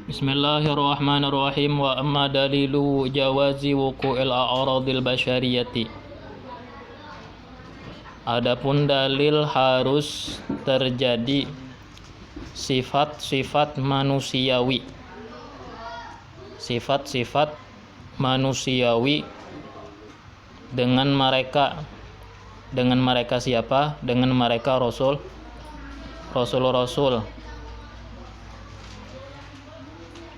Bismillahirrahmanirrahim. Wa amma dalilu jawazi wuqu'il a'radil basyariyati. Adapun dalil harus terjadi sifat-sifat manusiawi. Sifat-sifat manusiawi dengan mereka siapa? Dengan mereka rasul.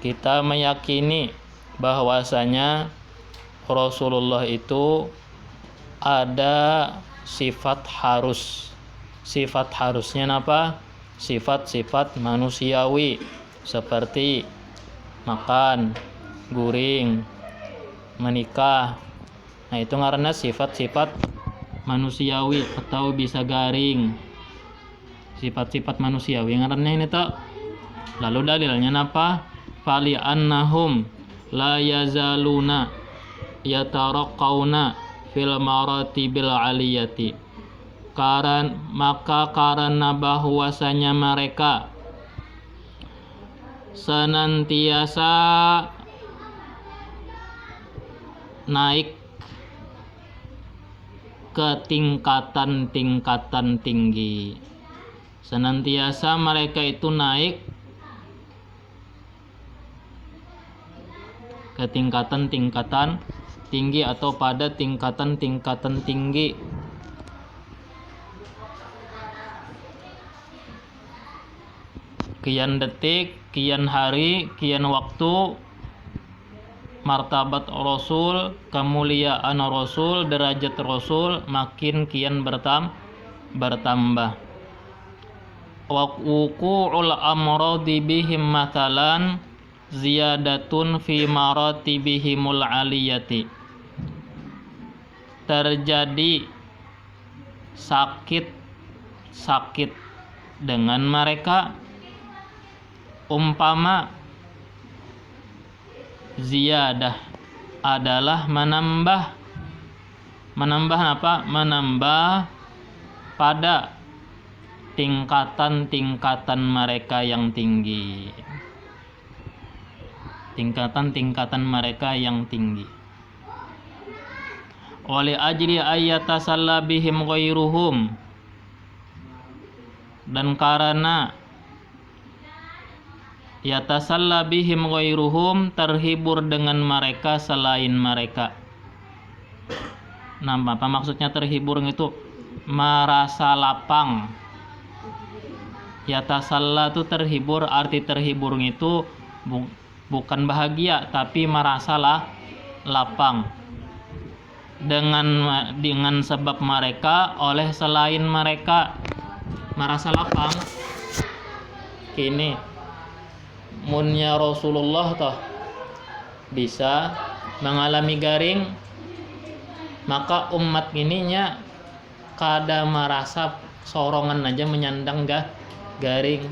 Kita meyakini bahwasanya Rasulullah itu ada sifat harus. Sifat harusnya apa? Sifat-sifat manusiawi seperti makan, guring, menikah. Nah, itu karena sifat-sifat manusiawi atau bisa garing. Sifat-sifat manusiawi karena ini tak. Lalu dalilnya apa? Fali annahum la yazaluna yataraqqauna fil maratibil aliyati. Karena bahwasanya mereka senantiasa naik ke tingkatan-tingkatan tinggi. Senantiasa mereka itu naik ke tingkatan-tingkatan tinggi atau pada tingkatan-tingkatan tinggi. Kian detik, kian hari, kian waktu, martabat Rasul, kemuliaan Rasul, derajat Rasul makin kian bertambah. Wa wuqu'ul amradi bihim mathalan ziyadatun fi maratibihimul aliyati. Terjadi sakit dengan mereka umpama ziyadah adalah menambah apa? Menambah pada tingkatan-tingkatan mereka yang tinggi. Tingkatan-tingkatan mereka yang tinggi. Wali ajli ayyatasalla bihim ghairuhum, dan karena yatasalla bihim ghairuhum, terhibur dengan mereka selain mereka. Nah, apa maksudnya terhibur itu? Merasa lapang. Yatasalla itu terhibur, arti terhibur itu bukan bahagia tapi merasalah lapang dengan sebab mereka oleh selain mereka merasa lapang. Kini munnya Rasulullah toh bisa mengalami garing, maka umat ininya kada merasa sorongan aja menyandang garing.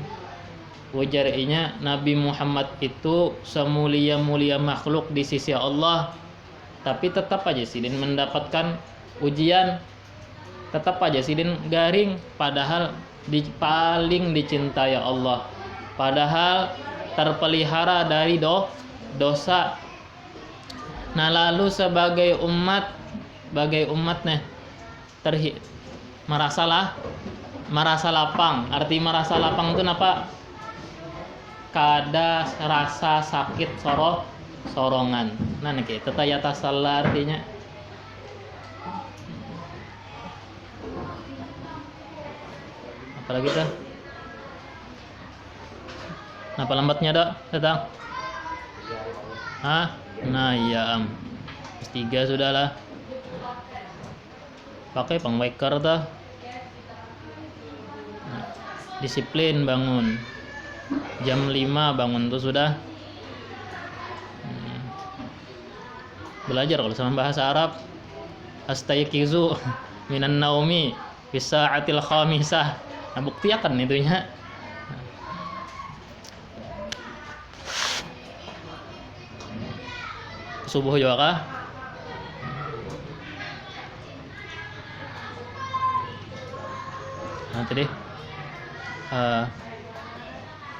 Wajarnya Nabi Muhammad itu semulia-mulia makhluk di sisi Allah, tapi tetap aja sidin mendapatkan ujian, tetap aja sidin garing, padahal paling dicintai Allah, padahal terpelihara dari dosa. Nah, lalu sebagai umat nih merasa lapang. Arti merasa lapang itu apa? Kada rasa sakit sorongan. Nah, nih kita yatasalla artinya apalagi tuh? Apa lambatnya datang? Hah? Nah, iya tiga sudahlah. Pakai pengweker tuh. Nah, disiplin bangun. Jam 5 bangun tuh sudah. Belajar kalau sama bahasa Arab. Astayqizu minan naumi bisa'atil khamisah. Nah, buktiakan itunya. Subuh juga kah? Nah, tadi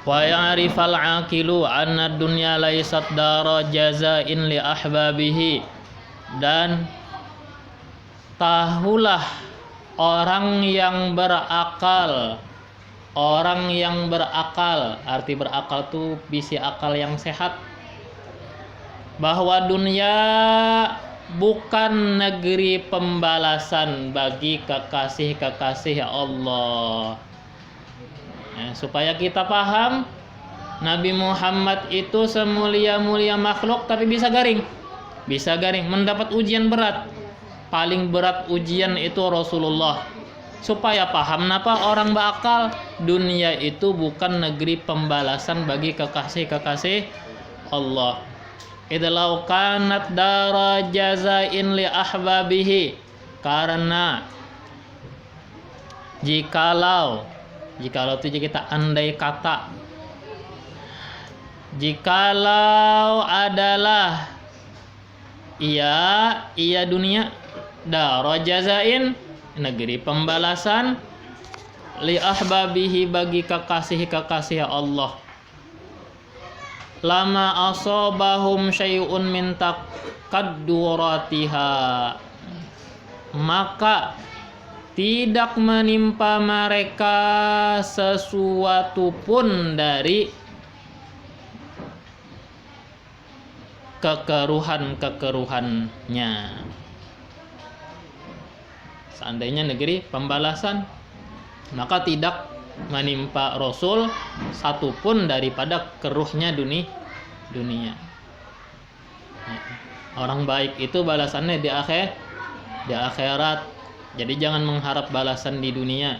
Wa ya'rifal aqilu anna dunya laysat dara jazain li ahbabihi, dan tahulah orang yang berakal, arti berakal tuh bisi akal yang sehat, bahwa dunia bukan negeri pembalasan bagi kekasih-kekasih Allah. Supaya kita paham, Nabi Muhammad itu semulia-mulia makhluk tapi bisa garing, mendapat ujian berat. Paling berat ujian itu Rasulullah. Supaya paham napa orang berakal, dunia itu bukan negeri pembalasan bagi kekasih-kekasih Allah. Idlau kanat dara jazain li ahbabihi, karena jikalau itu kita andai kata, jikalau adalah ia dunia dara jazain, negeri pembalasan, li ahbabihi bagi kekasih-kekasih Allah, lama asobahum syai'un min taqadduratiha, maka tidak menimpa mereka sesuatu pun dari kekeruhan-kekeruhannya. Seandainya negeri pembalasan, maka tidak menimpa Rasul satupun daripada keruhnya dunia. Orang baik itu balasannya di akhirat. Jadi jangan mengharap balasan di dunia.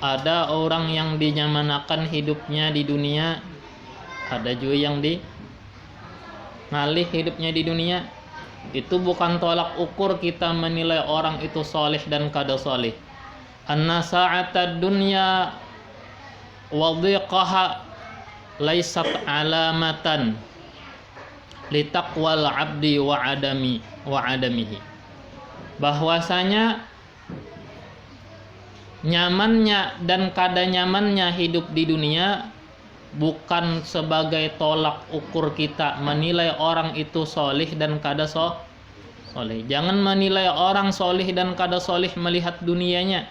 Ada orang yang dinyamanakan hidupnya di dunia, ada juga yang ngalih hidupnya di dunia. Itu bukan tolak ukur kita menilai orang itu soleh dan kada soleh. Anna sa'atad dunya wadhiqaha laysat alamatan litaqwal abdi wa adamihi. Bahwasanya nyamannya dan kada nyamannya hidup di dunia bukan sebagai tolak ukur kita menilai orang itu solih dan kada solih. Jangan menilai orang solih dan kada solih melihat dunianya.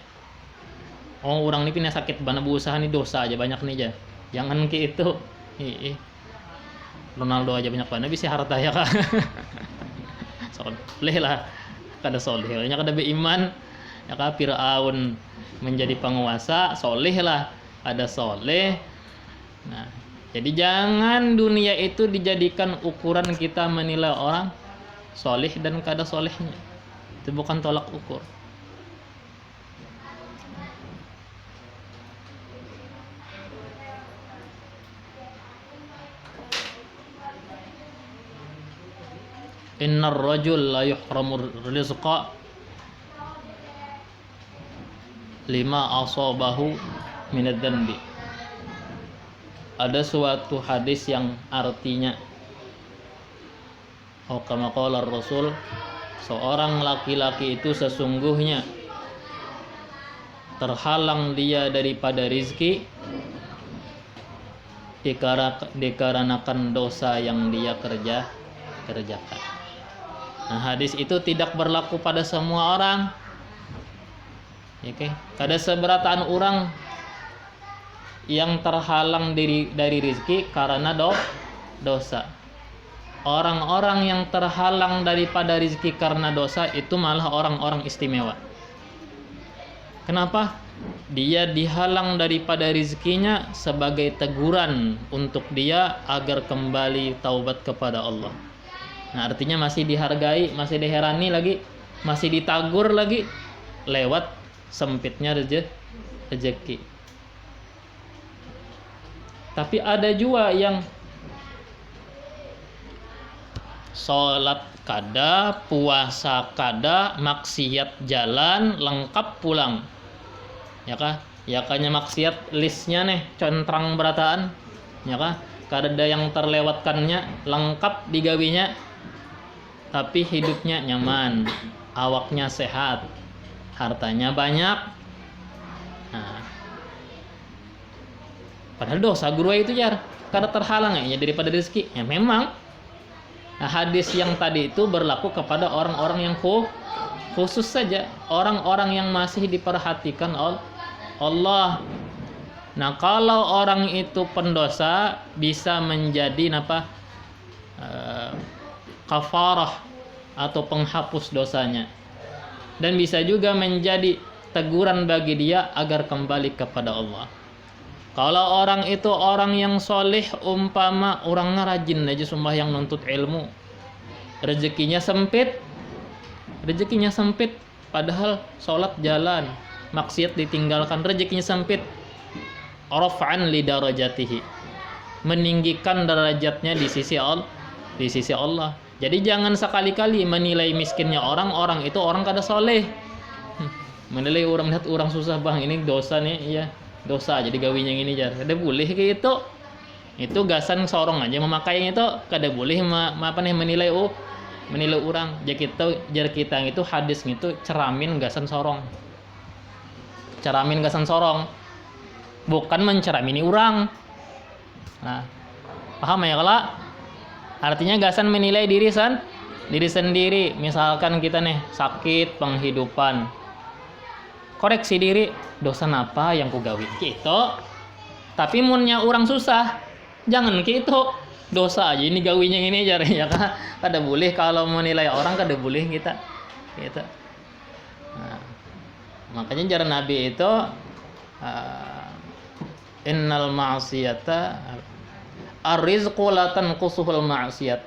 Oh, orang ini punya sakit bana berusaha nih, dosa aja banyak nih aja. Jangan kayak itu. Ronaldo aja banyak bana bisa harta ya kak. Soleh lah, kada soleh. Nya kada beriman, ya kak Firaun menjadi penguasa, soleh lah, ada soleh. Nah, jadi jangan dunia itu dijadikan ukuran kita menilai orang soleh dan kada solehnya. Itu bukan tolak ukur. Innar rajul la yuhramur rizqa lima asabahu minad dhanbi. Ada suatu hadis yang artinya, kama qala Rasul, seorang laki-laki itu sesungguhnya terhalang dia daripada rizki dikarenakan dosa yang dia kerjakan. Nah, hadis itu tidak berlaku pada semua orang. Oke, kada seberataan orang yang terhalang dari rizki karena dosa. Orang-orang yang terhalang daripada rizki karena dosa itu malah orang-orang istimewa. Kenapa? Dia dihalang daripada rizkinya sebagai teguran untuk dia agar kembali taubat kepada Allah. Nah, artinya masih dihargai, masih diherani lagi, masih ditagur lagi lewat sempitnya rezeki. Tapi ada juga yang sholat kada, puasa kada, maksiat jalan, lengkap pulang. Ya kah? Ya kayaknya maksiat listnya nih contrang berataan. Ya kah? Kada ada yang terlewatkannya, lengkap digawinya. Tapi hidupnya nyaman, awaknya sehat, hartanya banyak. Nah, Padahal dosa guru itu jar, karena terhalang ya daripada rezeki. Ya memang. Nah, hadis yang tadi itu berlaku kepada orang-orang yang khusus saja, orang-orang yang masih diperhatikan Allah. Nah, kalau orang itu pendosa bisa menjadi apa? Kafarah atau penghapus dosanya. Dan bisa juga menjadi teguran bagi dia agar kembali kepada Allah. Kalau orang itu orang yang soleh, umpama orangnya rajin aja sembahyang nuntut ilmu, rezekinya sempit, padahal sholat jalan, maksiat ditinggalkan, rezekinya sempit, raf'an li darajatihi, meninggikan derajatnya di sisi Allah. Jadi jangan sekali-kali menilai miskinnya orang itu orang kada soleh. Menilai orang, lihat orang susah bang, ini dosa nih, iya dosa jadi gawinya ini jar, kada boleh kayak itu. Itu gasan sorong aja memakai itu, kada boleh apa nih menilai orang. Jar kita itu hadis itu ceramin gasan sorong, bukan menceramini orang. Nah, paham ya kalau artinya gasan menilai diri sendiri. Misalkan kita nih sakit penghidupan, koreksi diri, dosa apa yang ku gawi gitu. Tapi munnya orang susah, jangan gitu, dosa aja ini gawinya ini jar ya kan. Kada boleh kalau menilai orang, kada boleh kita gitu. Nah, makanya jar Nabi itu innal ma'siyata ar-rizqu la tanqusuhul ma'siyat.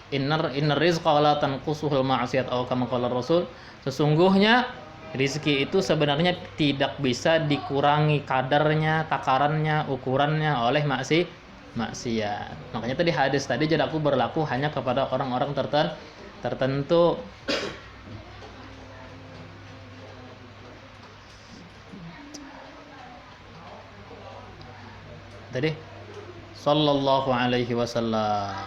Innar rizqa la tanqusuhul ma'siyat, atau kama qala Rasul, sesungguhnya rizki itu sebenarnya tidak bisa dikurangi kadarnya, takarannya, ukurannya oleh maksiat. Makanya tadi hadis tadi jadi aku berlaku hanya kepada orang-orang tertentu. Tadi sallallahu alaihi wasallam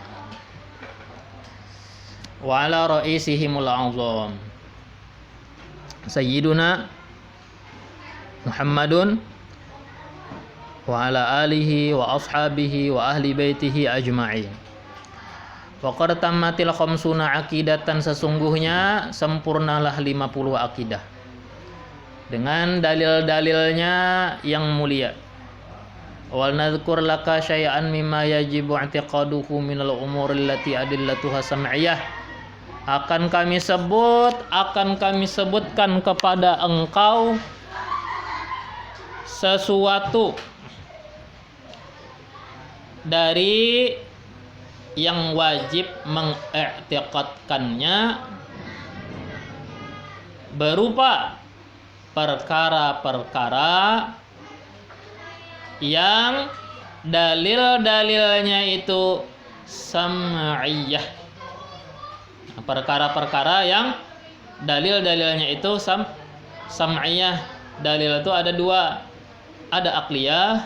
wa ala ra'isihimul a'zam Sayyiduna Muhammadun wa ala alihi wa ashabihi wa ahli baitihi ajma'in. Wa qad tammatil khamsuna aqidatan, sesungguhnya sempurnalah 50 akidah dengan dalil-dalilnya yang mulia. Wal nadhkur laka syai'an mimma yajibu i'tiqaduhu minal umuri allati adillatuha sam'iyah. Akan kami sebutkan kepada engkau sesuatu dari yang wajib mengiktikadkannya berupa perkara-perkara yang dalil-dalilnya itu sam'iyah. Perkara-perkara yang dalil-dalilnya itu sam'iyah. Dalil itu ada dua, ada akliyah,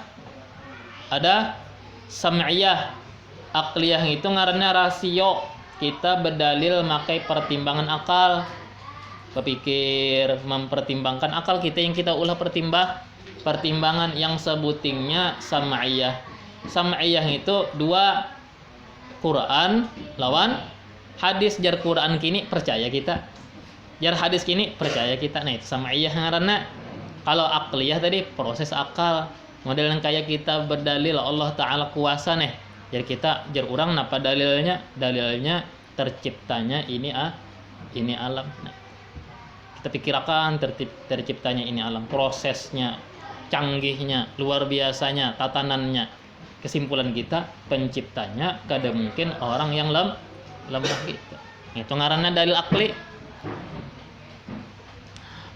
ada sam'iyah. Akliyah itu ngarannya rasio, kita berdalil makai pertimbangan akal, kepikir mempertimbangkan akal kita yang kita ulah pertimbangan yang sebutingnya sam'iyah. Sam'iyah itu dua, Quran lawan hadis. Jar Quran kini percaya kita, jar hadis kini percaya kita. Nah itu sam'iyah ngaranna. Kalau akliyah tadi proses akal, model yang kayak kita berdalil Allah Ta'ala kuasa nih, jar kita jar orang napa dalilnya terciptanya ini alam. Nah, kita pikirkan terciptanya ini alam, prosesnya, canggihnya, luar biasanya, tatanannya. Kesimpulan kita, penciptanya kada mungkin orang yang lemah gitu. Itu ngaranna dalil akli.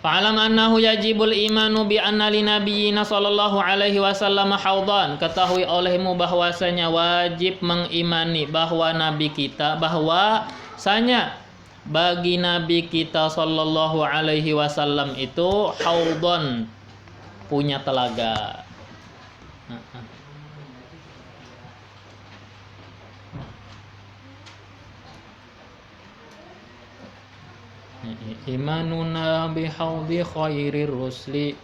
Fa'alam annahu yajibul imanu bi anna li nabiyyina sallallahu alaihi wasallam haudan. Ketahui olehmu bahwasanya wajib mengimani bahwa nabi kita, bahwasanya bagi nabi kita sallallahu alaihi wasallam itu haudan, punya telaga. Imanuna bihaudi khairir rusli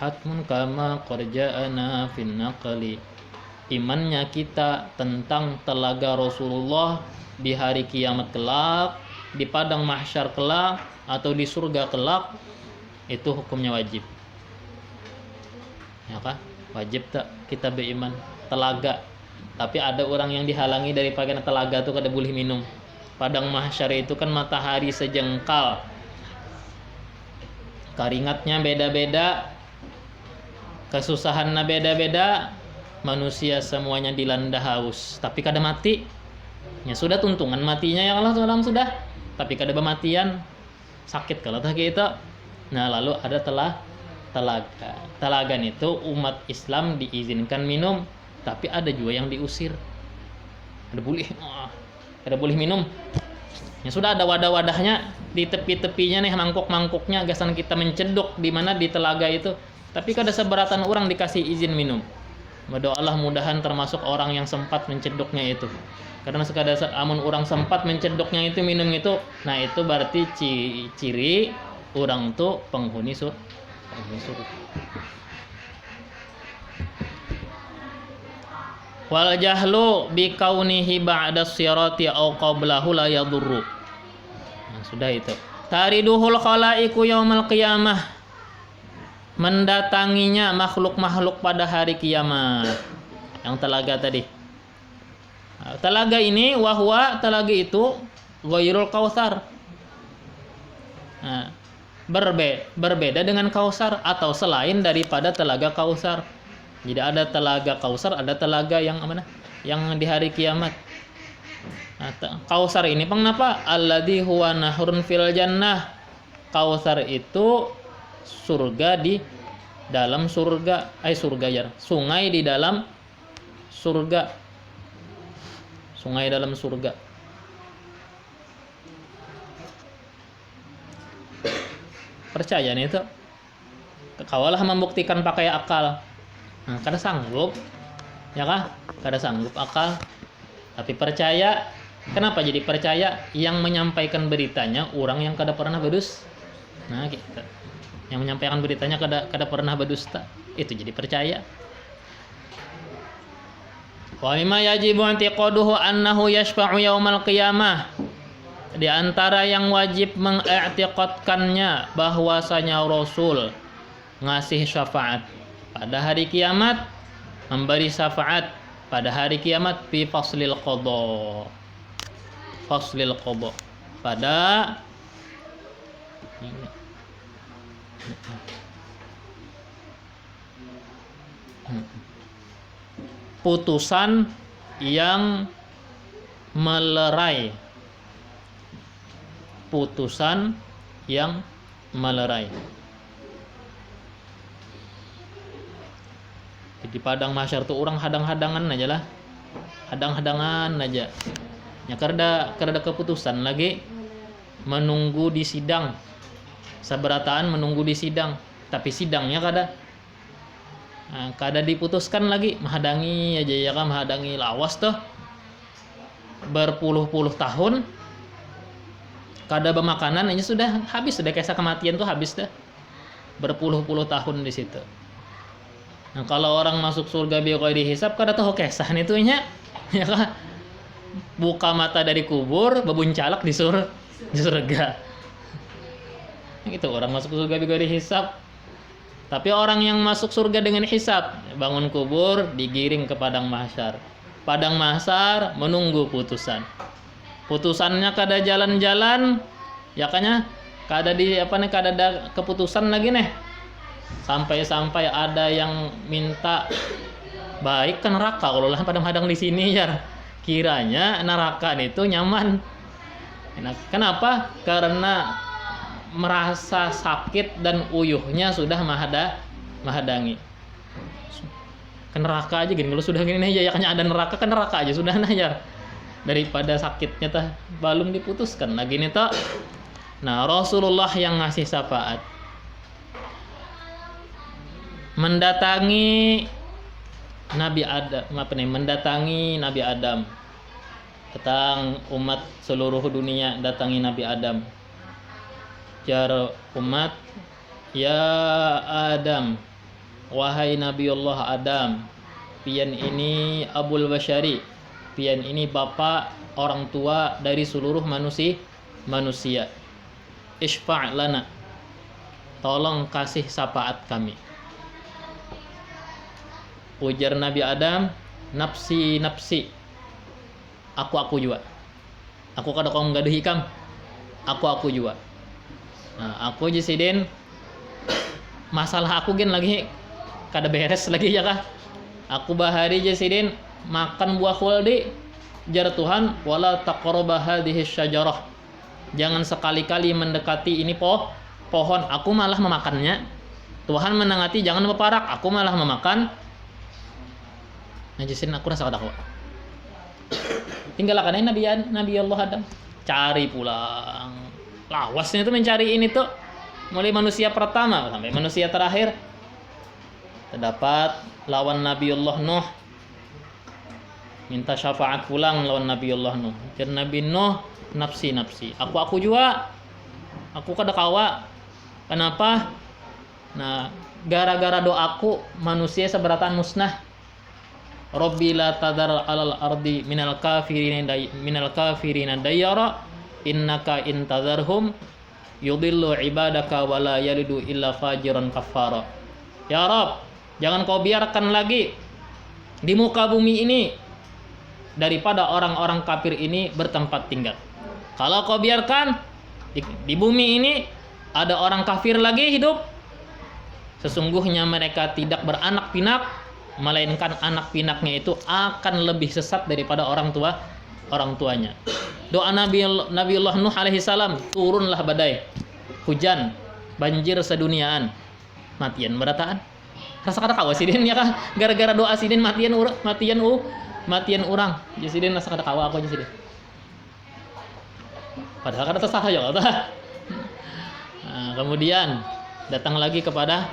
hatmun kama qarja'ana fin naqli. Imannya kita tentang telaga Rasulullah di hari kiamat kelak, di padang mahsyar kelak, atau di surga kelak, itu hukumnya wajib. Ya kan? Wajib tak kita beriman telaga. Tapi ada orang yang dihalangi dari pakai telaga tuh kada boleh minum. Padang mahsyar itu kan matahari sejengkal. Keringatnya beda-beda, kesusahannya beda-beda, manusia semuanya dilanda haus, tapi kada mati. Ya sudah tuntungan matinya ya Allah sudah, tapi kada bematian, sakit kalau tak gitu. Nah lalu ada telaga. Telaga itu umat Islam diizinkan minum, tapi ada juga yang diusir. Kada boleh minum. Ya sudah ada wadah-wadahnya di tepi-tepinya nih, mangkuk-mangkuknya gasan kita menceduk di mana di telaga itu. Tapi kada seberatan orang dikasih izin minum. Berdoalah mudahan termasuk orang yang sempat menceduknya itu. Karena sekadar amun orang sempat menceduknya itu minum itu, nah itu berarti ciri orang tuh penghuni surga. Wal jahlu bi kaunihi ba'da sirati au qablahu la yadurru. Nah, sudah itu. Tariduhul khalaiqu yaumal qiyamah. Mendatanginya makhluk-makhluk pada hari kiamat. Yang telaga tadi. Nah, telaga ini wahwa telaga itu ghairul kautsar. Nah, berbeda dengan Kausar atau selain daripada telaga Kausar. Jadi ada telaga Kausar, ada telaga yang mana? Yang di hari kiamat. Nah, Kausar ini kenapa? Alladzi huwa nahrun fil jannah. Kausar itu surga di dalam surga, surga ya. Sungai di dalam surga. Sungai dalam surga. Percaya nih itu. Kawalah membuktikan pakai akal. Nah, kada sanggup, ya kah? Kada sanggup akal, tapi percaya. Kenapa jadi percaya? Yang menyampaikan beritanya orang yang kada pernah berdusta. Nah, gitu. Yang menyampaikan beritanya kada pernah berdusta, itu jadi percaya. Wa mimma yajibu i'tiqaduhu annahu yashfa'u yaumal qiyamah. Di antara yang wajib mengiktikadkannya bahwasanya Rasul ngasih syafaat pada hari kiamat, memberi syafaat pada hari kiamat fi faslil qadha. Faslil qadha. Pada putusan yang melerai. Putusan yang melerai. Di padang mahsyar tuh orang hadang-hadangan aja lah. Hadang-hadangan aja. Ya karena keputusan lagi menunggu di sidang. Sabarataan menunggu di sidang, tapi sidangnya kada diputuskan lagi, menghadangi aja ya kan, menghadangi lawas tuh berpuluh-puluh tahun kada bermakanan aja sudah habis, sudah kisah kematian tuh habis dah berpuluh-puluh tahun di situ. Nah kalau orang masuk surga biar dihisap kada tahu kisah itunya ya kan, buka mata dari kubur bebuncalak di surga gitu. Orang masuk surga biar dihisap. Tapi orang yang masuk surga dengan hisab, bangun kubur, digiring ke padang mahsyar. Padang mahsyar menunggu putusan. Putusannya kada jalan-jalan, ya kanya kada kada ada keputusan lagi nih. Sampai-sampai ada yang minta baik ke neraka kalau lah padang-padang di sini ya. Kiranya neraka itu nyaman. Kenapa? Karena merasa sakit dan uyuhnya sudah mahadangi. Ke neraka aja gini, kalau sudah gini aja ya kanya ada neraka, ke neraka aja sudah aja. Daripada sakitnya tah belum diputuskan lagi nih toh. Nah, Rasulullah yang ngasih syafaat mendatangi Nabi Adam, mendatangi Nabi Adam. Tentang umat seluruh dunia datangi Nabi Adam. Jar umat, ya Adam, wahai Nabiullah Adam, pian ini Abul Bashari, pian ini bapak orang tua dari seluruh manusia. Isfa' lana, tolong kasih syafaat kami. Ujar Nabi Adam, nafsi nafsi, aku juga. Aku kada kau gaduh hikam, aku juga. Nah, aku jisidin masalah aku gen lagi kada beres lagi ya kah? Aku bahari jisidin makan buah khuldi, jar Tuhan, wala taqrabu hadhihi syajarah. Jangan sekali-kali mendekati ini pohon. Aku malah memakannya. Tuhan menangati jangan berparak, aku malah memakan. Nah, jisidin aku rasa kada kuat. Tinggalkan aja Nabi Allah Adam. Cari pulang. Lawasnya itu mencari ini tuh. Mulai manusia pertama sampai manusia terakhir. Terdapat lawan Nabi Allah Nuh. Minta syafaat pulang lawan Nabi Allah Nuh. Dan Nabi Nuh, nafsi nafsi. Aku juga. Aku kada kawa. Kenapa? Nah, gara-gara doaku manusia seberatan musnah. Rabbi la tadar alal ardi minal kafirina dayyara innaka intadharhum yudillu ibadaka wala yalidu illa fajiran kafara. Ya Rabb, jangan kau biarkan lagi di muka bumi ini daripada orang-orang kafir ini bertempat tinggal. Kalau kau biarkan di bumi ini ada orang kafir lagi hidup, sesungguhnya mereka tidak beranak pinak, melainkan anak pinaknya itu akan lebih sesat daripada orang tuanya. Doa Nabiullah Nuh alaihi salam, turunlah badai, hujan, banjir seduniaan, matian berataan. Rasa kata kawa sidin ya kah? Gara-gara doa sidin matian urang. Jadi sidin rasa kata kawa aku aja sidin. Padahal kata tersalah ya Allah. Nah, kemudian datang lagi kepada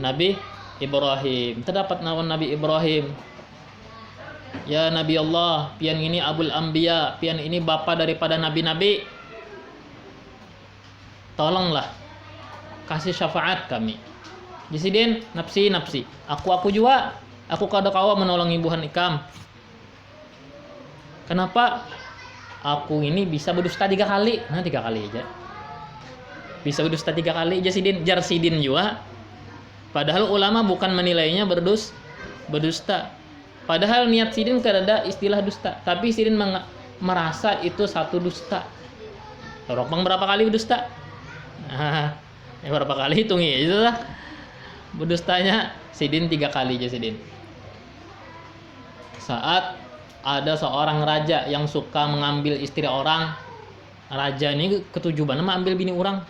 Nabi Ibrahim. Terdapat lawan Nabi Ibrahim. Ya Nabi Allah, pian ini Abul Anbiya, pian ini bapa daripada nabi-nabi. Tolonglah kasih syafaat kami. Jisidin nafsi nafsi. Aku juga. Aku kada kawa menolong ibuhan ikam. Kenapa? Aku ini bisa berdusta 3 kali. Nah 3 kali aja. Bisa berdusta 3 kali Jasidin, jar sidin juga. Padahal ulama bukan menilainya berdusta. Padahal niat sidin kada istilah dusta, tapi sidin merasa itu satu dusta. Rokbang berapa kali berdusta? Nah, berapa kali hitungi itu lah. Berdustanya sidin 3 kali aja sidin. Saat ada seorang raja yang suka mengambil istri orang, raja ini ketujuan mengambil bini orang.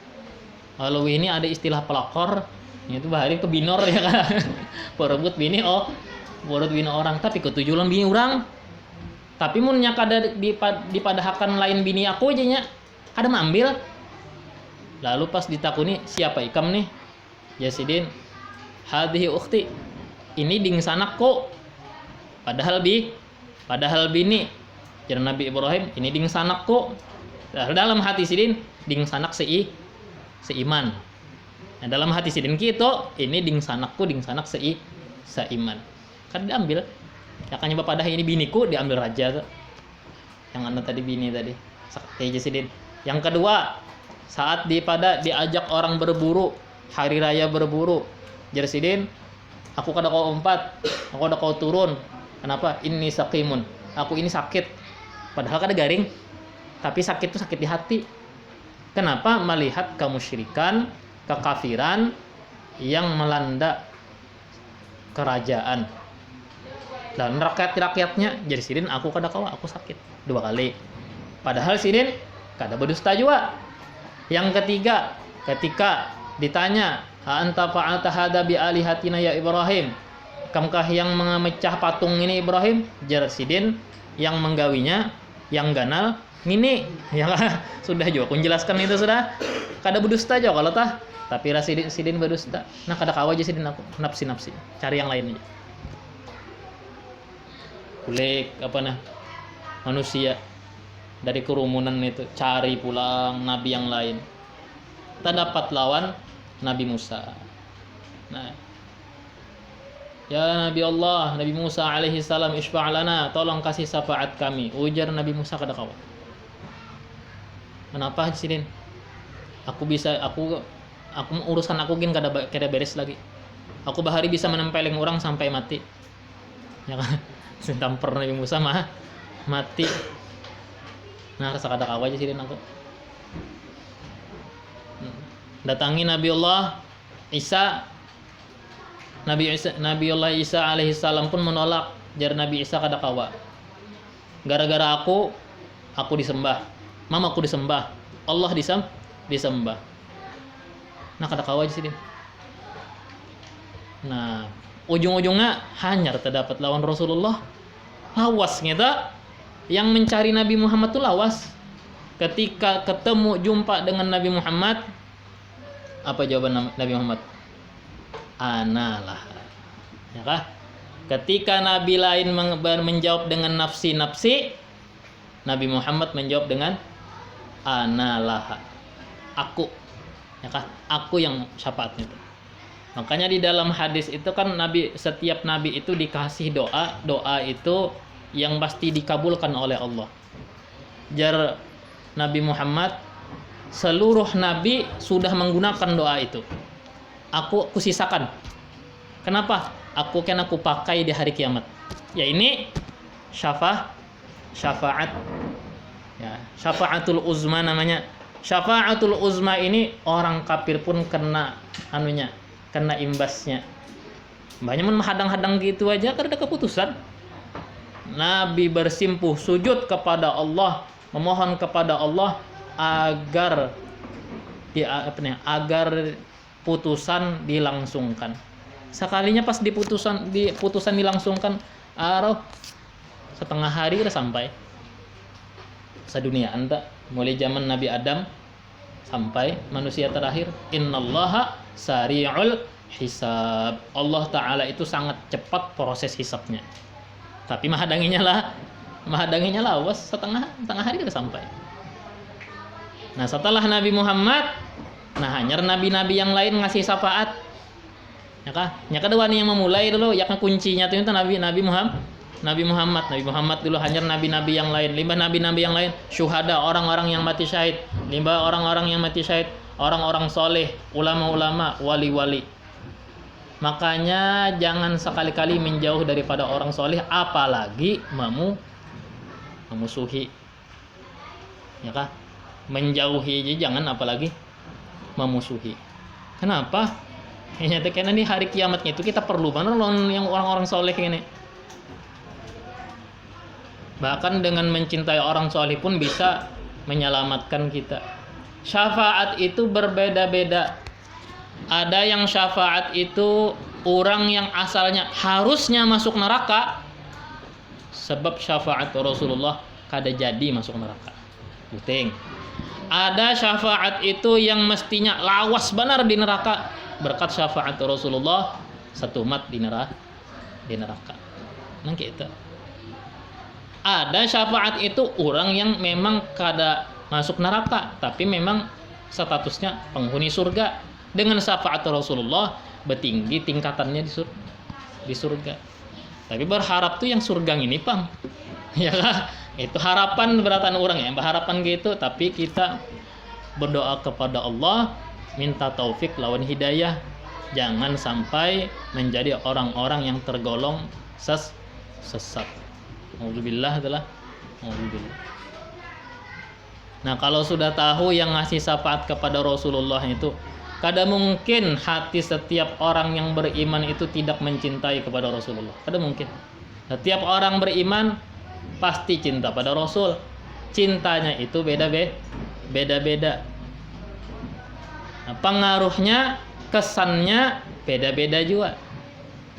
Kalau ini ada istilah pelakor, itu bahari ke binor ya kan. Perebut bini orang, tapi ketujuan bini orang. Tapi munnya kada dipadahakan lain bini aku aja nya, kada mengambil. Lalu pas ditakuni siapa ikam nih? Jasidin, hadhihi ukhti. Ini ding sanakku. Padahal bini. Jadi Nabi Ibrahim, ini ding sanakku. Dalam hati sidin ding sanak seiman. Nah, dalam hati sidin gitu, ini ding sanakku, ding sanak seiman. Kan diambil. Ya kan nyoba padah ini biniku, diambil raja tuh. Yang anda tadi bini tadi. Sakti sidin. Yang kedua, saat diajak orang berburu, hari raya berburu. Jar sidin, aku kada kau umpat, aku kada kau turun. Kenapa? Ini sakimun. Aku ini sakit. Padahal kada garing. Tapi sakit itu sakit di hati. Kenapa? Melihat kemusyrikan, kekafiran yang melanda kerajaan dan rakyatnya. Jadi sidin aku kada kawa, aku sakit 2 kali. Padahal sidin kada berdusta juga. Yang ketiga, ketika ditanya, anta fa'alta hada bi alihatina ya Ibrahim, kamkah yang memecah patung ini Ibrahim? Jar sidin, yang menggawinya, yang ganal ngini. Ya sudah juga aku jelaskan itu sudah. Kada berdusta juga kalau tah. Tapi sidin berdusta. Nah kada kawa aja sidin aku nafsi. Cari yang lain aja. Kulik manusia dari kerumunan itu cari pulang nabi yang lain. Kita dapat lawan Nabi Musa. Nah, Ya Nabi Allah, Nabi Musa alaihi salam, isfa' lana, tolong kasih syafaat kami. Ujar Nabi Musa kada kawa. Kenapa sidin? Aku urusan aku gin kada beres lagi. Aku bahari bisa menempeleng orang sampai mati. Ya kan? Sentampar Nabi Musa mah mati. Nah, rasa kada kawa aja sidin aku. Datangi Nabi Allah Isa. Nabi Allah Isa alaihi salam pun menolak. Jar Nabi Isa kada kawa. Gara-gara aku disembah. Mamaku disembah. Allah disembah. Nah, kada kawa aja sidin. Nah, ujung-ujungnya hanyar terdapat lawan Rasulullah. Lawas ngeta. Yang mencari Nabi Muhammad tuh lawas. Ketika ketemu jumpa dengan Nabi Muhammad, apa jawaban Nabi Muhammad? Analah. Ya kah? Ketika Nabi lain menjawab dengan nafsi-nafsi, Nabi Muhammad menjawab dengan analah. Aku. Ya kah? Aku yang syafaatnya itu. Makanya di dalam hadis itu kan setiap nabi itu dikasih doa itu yang pasti dikabulkan oleh Allah. Jar Nabi Muhammad, seluruh nabi sudah menggunakan doa itu. Aku sisakan. Kenapa? Aku pakai di hari kiamat. Ya ini syafaat. Ya, syafaatul uzma namanya. Syafaatul uzma ini orang kafir pun kena imbasnya. Banyak menghadang-hadang gitu aja karena ada keputusan. Nabi bersimpuh sujud kepada Allah, memohon kepada Allah agar putusan dilangsungkan. Sekalinya pas putusan dilangsungkan, setengah hari udah sampai. Sedunia anta mulai zaman Nabi Adam sampai manusia terakhir. Innallaha sari'ul hisab. Allah Ta'ala itu sangat cepat proses hisabnya. Tapi mahadanginya lawas setengah hari udah sampai. Nah, setelah Nabi Muhammad, hanyar nabi-nabi yang lain ngasih syafaat. Ya kah? Nya kada wani yang memulai dulu, yakna kuncinya itu Nabi Muhammad dulu, hanyar nabi-nabi yang lain, limbah nabi-nabi yang lain, syuhada, orang-orang yang mati syahid, limbah orang-orang yang mati syahid, orang-orang soleh, ulama-ulama, wali-wali. Makanya jangan sekali-kali menjauh daripada orang soleh, apalagi memusuhi. Ya kah? Menjauhi aja jangan, apalagi memusuhi. Kenapa? Karena di hari kiamatnya itu kita perlu banget lawan yang orang-orang soleh ini. Bahkan dengan mencintai orang soleh pun bisa menyelamatkan kita. Syafaat itu berbeda-beda. Ada yang syafaat itu orang yang asalnya harusnya masuk neraka, sebab syafaat Rasulullah kada jadi masuk neraka. Penting. Ada syafaat itu yang mestinya lawas benar di neraka, berkat syafaat Rasulullah satu umat di neraka. Nang kita. Ada syafaat itu orang yang memang kada masuk neraka, tapi memang statusnya penghuni surga. Dengan syafaat Rasulullah bertinggi tingkatannya di surga. Tapi berharap tuh yang surga ini, Pang. Ya lah, itu harapan beratan orang ya, berharapan gitu, tapi kita berdoa kepada Allah minta taufik lawan hidayah. Jangan sampai menjadi orang-orang yang tergolong sesat. Alhamdulillah adalah alhamdulillah. Nah, kalau sudah tahu yang ngasih syafaat kepada Rasulullah itu, kada mungkin hati setiap orang yang beriman itu tidak mencintai kepada Rasulullah. Kada mungkin. Setiap orang beriman pasti cinta pada Rasul. Cintanya itu beda-beda. Nah, pengaruhnya, kesannya beda-beda juga.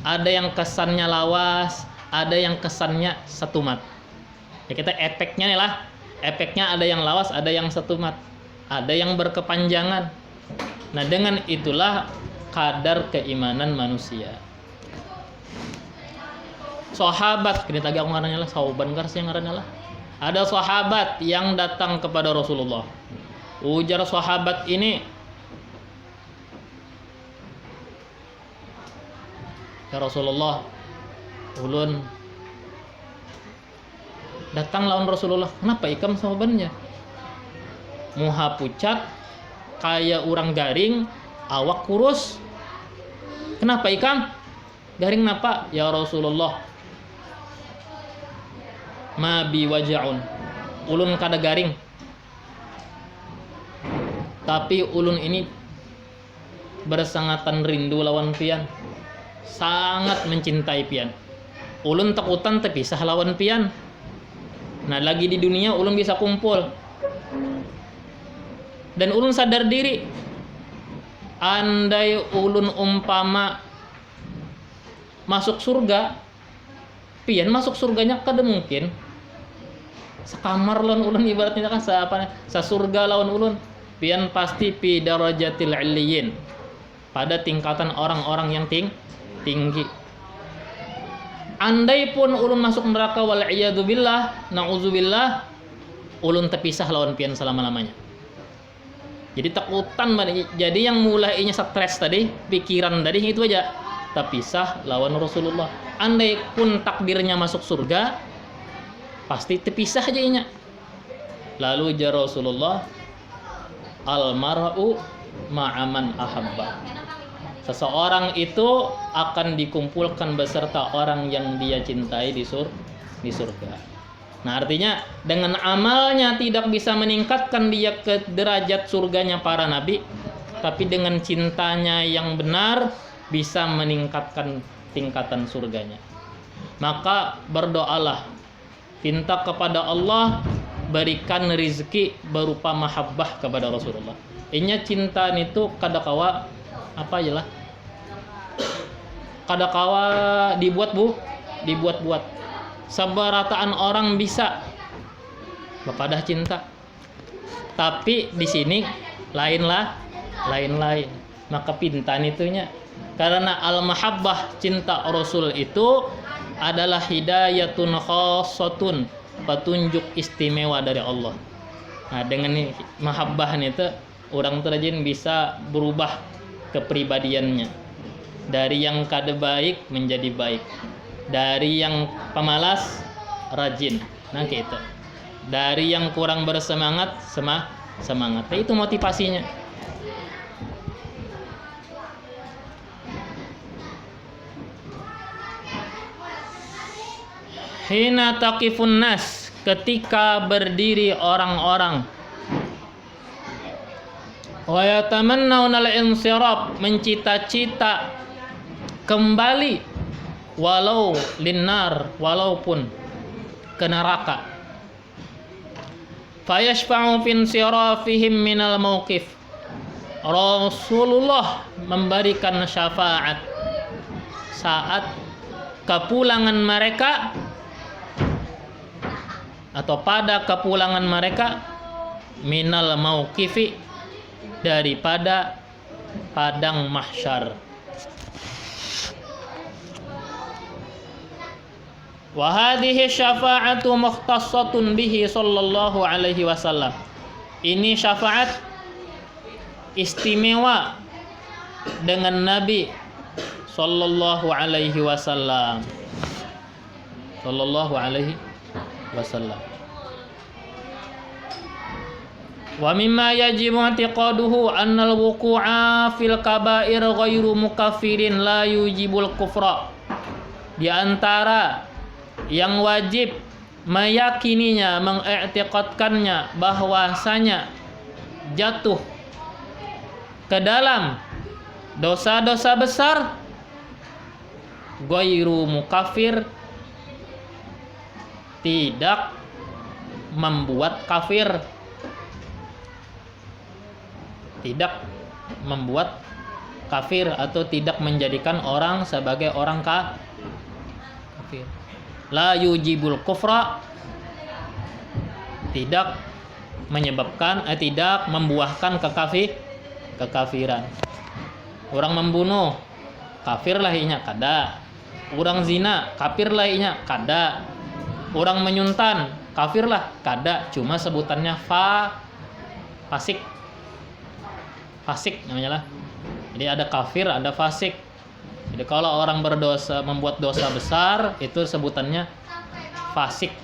Ada yang kesannya lawas, ada yang kesannya setumat. Ya kita efeknya nih lah. Efeknya ada yang lawas, ada yang setumat. Ada yang berkepanjangan. Nah, dengan itulah kadar keimanan manusia. Sahabat, kini tadi aku ngarannya lah, sauban kars yang ngarannya lah. Ada sahabat yang datang kepada Rasulullah. Ujar sahabat ini, Ya Rasulullah, ulun datang lawan Rasulullah, kenapa ikam sama bannya? Muha pucat, kayak orang garing, awak kurus. Kenapa ikam? Garing napa? Ya Rasulullah, ma bi waja'un. Ulun kada garing. Tapi ulun ini bersangatan rindu lawan pian. Sangat mencintai pian. Ulun takutan terpisah lawan pian. Nah, lagi di dunia ulun bisa kumpul. Dan ulun sadar diri, andai ulun umpama masuk surga, pian masuk surganya kada mungkin. Sekamar lawan ulun ibaratnya kan sa surga lawan ulun. Pian pasti pi darajatil illiyin, pada tingkatan orang-orang yang tinggi. Andai pun ulun masuk neraka wal iyadu billah, nauzubillah, ulun terpisah lawan pian selama-lamanya. Jadi takutan banget. Jadi yang mulainya stres tadi, pikiran tadi itu aja, terpisah lawan Rasulullah. Andai pun takdirnya masuk surga, pasti terpisah aja inya. Lalu jar Rasulullah, al-mar'u ma'aman ahabba. Seseorang itu akan dikumpulkan beserta orang yang dia cintai di surga. Nah, artinya dengan amalnya tidak bisa meningkatkan dia ke derajat surganya para nabi, tapi dengan cintanya yang benar bisa meningkatkan tingkatan surganya. Maka berdoalah, minta kepada Allah berikan rezeki berupa mahabbah kepada Rasulullah. Inya cinta itu kadakawa apa aja lah, kadakawa dibuat-buat. Seberataan orang bisa kepada cinta, tapi di sini lain. Maka pintan itunya, karena al-mahabbah cinta Rasul itu adalah hidayatun khassatun, petunjuk istimewa dari Allah. Nah, dengan mahabbah itu orang terjun bisa berubah kepribadiannya dari yang kada baik menjadi baik, dari yang pemalas rajin, nah gitu, dari yang kurang bersemangat semangat. Itu motivasinya. Hina taqifun nas, ketika berdiri orang-orang, wa yatamannawna al-insiraf, mencita-cita kembali, walau linnar, walaupun ke neraka. Fayashfa'u fi insirafihim minal mauqif, Rasulullah memberikan syafaat saat kepulangan mereka atau pada kepulangan mereka minal mauqifi, daripada padang mahsyar. Wa hadhihi syafa'atu mukhtassatun bihi sallallahu alaihi wasallam. Ini syafaat istimewa dengan Nabi sallallahu alaihi wasallam. Sallallahu alaihi wasallam. Wa mimma yajibu i'tiqaduhu annal wuqu'a fil kaba'ir ghairu mukaffirin la yujibul kufra. Di antara yang wajib meyakininya, mengiktikadkannya bahwasanya jatuh ke dalam dosa-dosa besar ghairu mukaffir, tidak membuat kafir, tidak membuat kafir atau tidak menjadikan orang sebagai orang kafir. La yujibul kufra, tidak menyebabkan tidak membuahkan kekafiran. Orang membunuh kafir lahinya kada. Orang zina kafir lahinya kada. Orang menyuntan kafir lah kada, cuma sebutannya fasik namanya lah. Jadi ada kafir, ada fasik. Jadi Jadi kalau orang berdosa, membuat dosa besar, itu sebutannya fasik.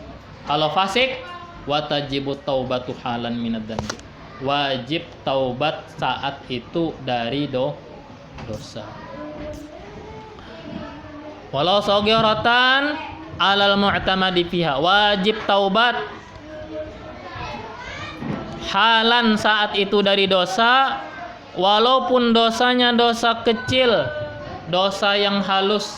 Kalau fasik, watajibu taubatu halan minad dzambi. Wajib taubat saat itu dari dosa. Walau saghiratan alal mu'tamadi fiha. Wajib taubat halan saat itu dari dosa, walaupun dosanya dosa kecil, dosa yang halus.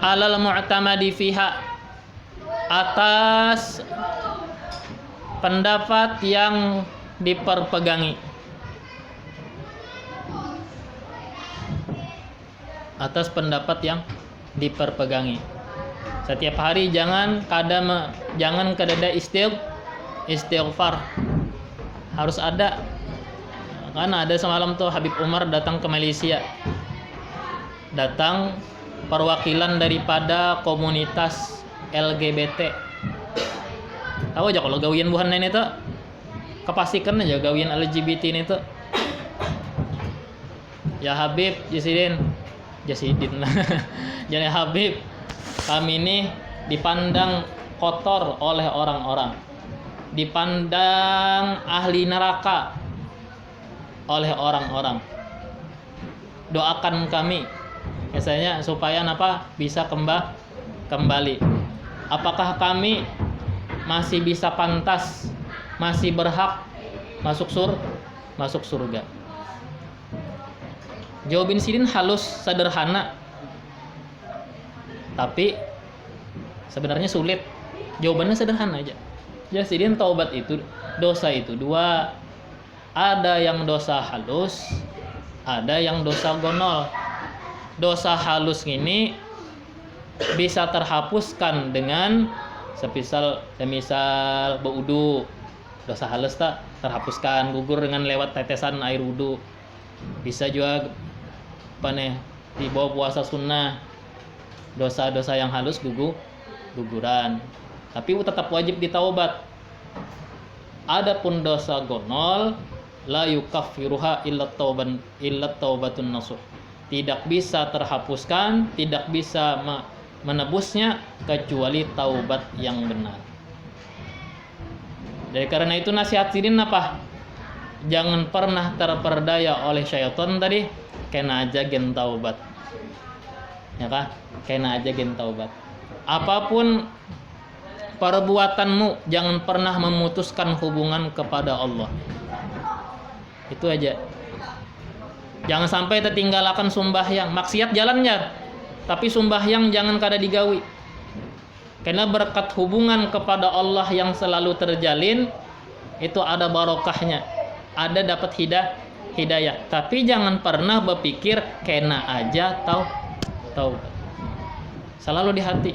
Alal mu'tamadi fiha, atas pendapat yang diperpegangi. Atas pendapat yang diperpegangi. Setiap hari jangan kadada istighfar. Harus ada. Kan ada semalam tuh Habib Umar datang ke Malaysia. Datang perwakilan daripada komunitas LGBT. Tahu aja kalau gawian buhan lain itu, kepastikan aja gawian LGBT ini tuh. Ya Habib, Jasidin lah. Jadi Habib, kami ini dipandang kotor oleh orang-orang, dipandang ahli neraka oleh orang-orang. Doakan kami, biasanya supaya bisa kembali. Apakah kami masih bisa pantas, masih berhak masuk surga? Jawabin Sidin halus, sederhana, tapi sebenarnya sulit. Jawabannya sederhana aja. Ya Sidin, taubat itu, dosa itu dua. Ada yang dosa halus, ada yang dosa gonol. Dosa halus ini bisa terhapuskan dengan semisal berwudu. Dosa halus terhapuskan, gugur dengan lewat tetesan air wudu. Bisa juga di bawah puasa sunnah. Dosa-dosa yang halus guguran. Tapi tetap wajib ditaubat. Adapun dosa gonol, la yukaffiruha illa taubatun nasuh. Tidak bisa terhapuskan, tidak bisa menebusnya kecuali taubat yang benar. Jadi karena itu nasihat Sidin apa? Jangan pernah terperdaya oleh syaitan tadi, kena aja gen taubat. Ya kah? Kena aja gen taubat. Apapun perbuatanmu, jangan pernah memutuskan hubungan kepada Allah. Itu aja. Jangan sampai tertinggalkan sembahyang. Maksiat jalannya, tapi sembahyang jangan kada digawi. Karena berkat hubungan kepada Allah yang selalu terjalin, itu ada barokahnya, ada dapat hidayah. Tapi jangan pernah berpikir kena aja taubat. Selalu di hati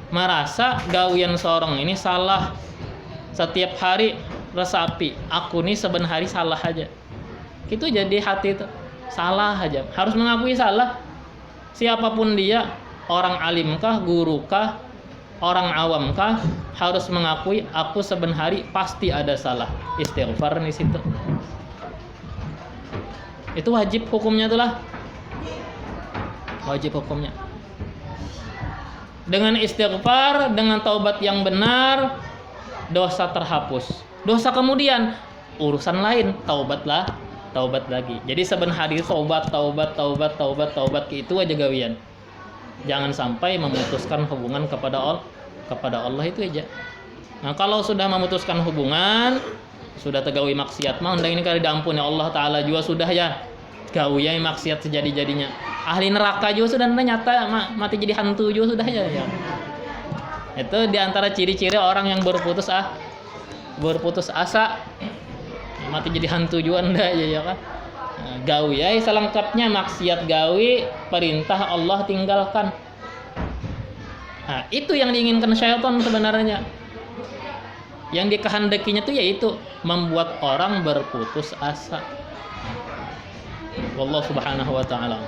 merasa gawian seorang ini salah. Setiap hari resapi, aku nih sebenarnya salah aja. Itu jadi hati itu salah aja. Harus mengakui salah. Siapapun dia, orang alimkah, gurukah, orang awamkah, harus mengakui aku sebenarnya pasti ada salah. Istighfar di situ. Itu wajib hukumnya itulah. Wajib hukumnya. Dengan istighfar, dengan taubat yang benar, dosa terhapus. Dosa kemudian urusan lain, taubat lagi. Jadi sebenarnya taubat itu aja gawian. Jangan sampai memutuskan hubungan kepada Allah itu aja. Nah, kalau sudah memutuskan hubungan, sudah tergawi maksiat, mah undang ini kali diampuni Allah Taala juga sudah ya. Gawi maksiat sejadi-jadinya. Ahli neraka juga sudah nyata mati jadi hantu juga sudah ya. Itu diantara ciri-ciri orang yang berputus asa, mati jadi hantu juga ndak ya kan. Nah, gawi selengkapnya maksiat gawi, perintah Allah tinggalkan. Nah, itu yang diinginkan syaitan sebenarnya. Yang dikehendakinya itu yaitu membuat orang berputus asa. Wallahu subhanahu wa ta'ala.